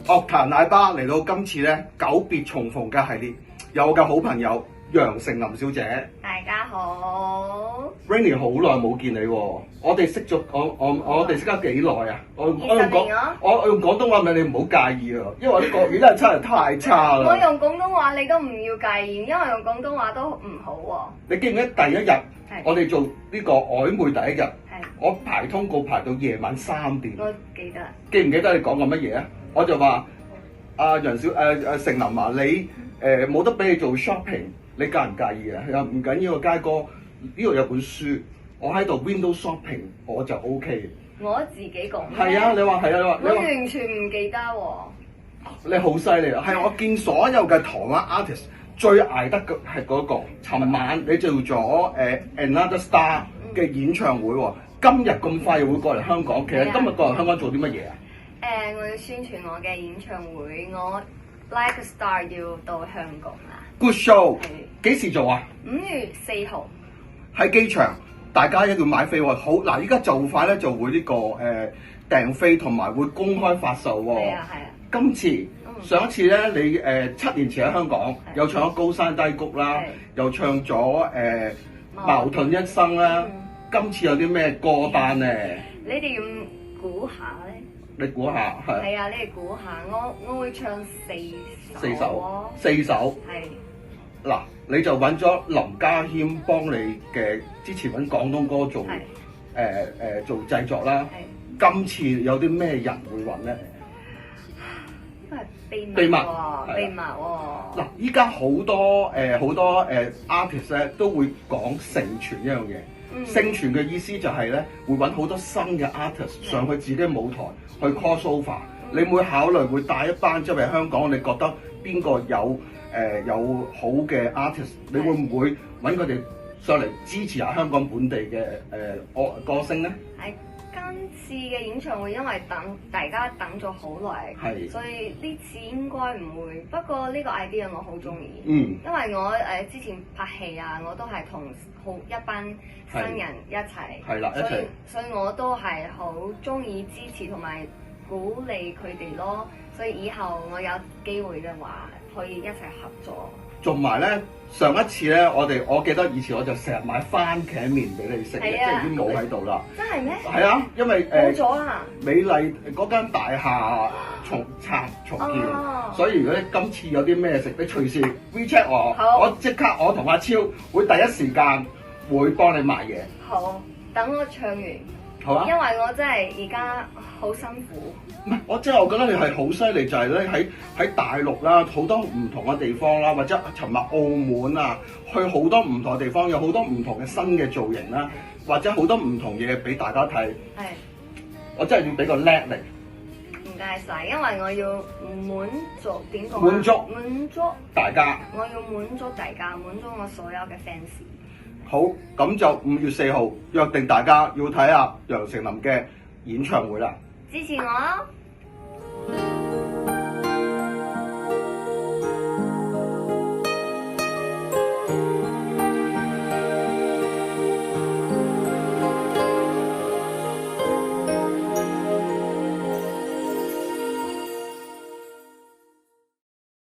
樂壇奶爸嚟到今次咧久別重逢嘅系列，有我嘅好朋友楊丞琳小姐。大家好 Rainy 好耐冇見你喎，我哋識咗我哋識得幾耐啊？我用20年咯我用廣東話咪你唔好介意啊，因為我啲國語真係真係太差啦。我用廣東話你都唔要介意，因為用廣東話都唔好喎。你記唔記得第一日我哋做呢個曖昧第一日，我排通告排到夜晚3點。我記得。記唔記得你講過乜嘢啊？我就話阿丞琳啊，你冇得俾你做 shopping， 你介唔介意啊？又唔緊要啊，佳哥，呢度有本書，我喺度 window shopping 我就 OK。我自己講。係啊，你話係啊，我完全唔記得喎。你好犀利啊！係我見所有嘅台灣 artist 最捱得嘅係嗰個。尋晚你做咗Another Star 嘅演唱會喎，今日咁快又會過嚟香港。其實今日過嚟香港做啲乜嘢啊？我要宣傳我嘅演唱會，我 Like a Star 要到香港啦。Good show！幾時做啊？5月4號喺機場，大家一定要買飛喎。好嗱，依家就快咧就會呢個訂飛同埋會公開發售喎。係啊係啊。今次上一次咧，你7年前喺香港又唱咗《高山低谷》啦，又唱咗矛盾一生啦。今次有啲咩歌單咧？你哋要估下咧？你估下係？係啊，你哋估下，我會唱4首。4首。係。嗱，你就揾咗林家謙幫你嘅，之前揾廣東歌做做製作啦。今次有啲咩人會揾咧？呢個係秘密喎。嗱，依家好多artist 咧都會講承傳一樣嘢。承傳嘅意思就係咧，會揾好多新嘅 artist 上去自己舞台去 cross over。你會考慮會帶一班即係香港，你覺得邊個有好嘅 artist？你會唔會揾佢哋上嚟支持下香港本地嘅歌星咧？係今次嘅演唱會，因為大家等咗好耐，所以呢次應該唔會。不過呢個 idea 我好中意，因為我之前拍戲啊，我都係同一班新人一齊，所以我都係好中意支持同埋鼓勵佢哋咯。所以以後我有機會嘅話，可以一齊合作。同埋咧，上一次咧，我記得以前我就成日買番茄麵俾你食嘅，即係已經冇喺度啦。真係咩？係啊，因為冇咗啊！美麗嗰間大廈重建，所以如果你今次有啲咩食，你隨時 WeChat 我即刻我同阿超會第一時間會幫你買嘢。好，等我唱完。好啊。因為我真係而家好辛苦。唔係，我覺得你係好犀利，就係咧喺大陸啦，好多唔同嘅地方啦，或者尋日澳門啊，去好多唔同嘅地方，有好多唔同嘅新嘅造型啦，或者好多唔同嘢俾大家睇。係。我真係要俾個叻你。唔該晒，因為我要滿足點講？滿足大家。我要滿足大家，滿足我所有嘅 fans。好，咁就5月4號約定大家要睇下楊丞琳嘅演唱會啦。支持我咯！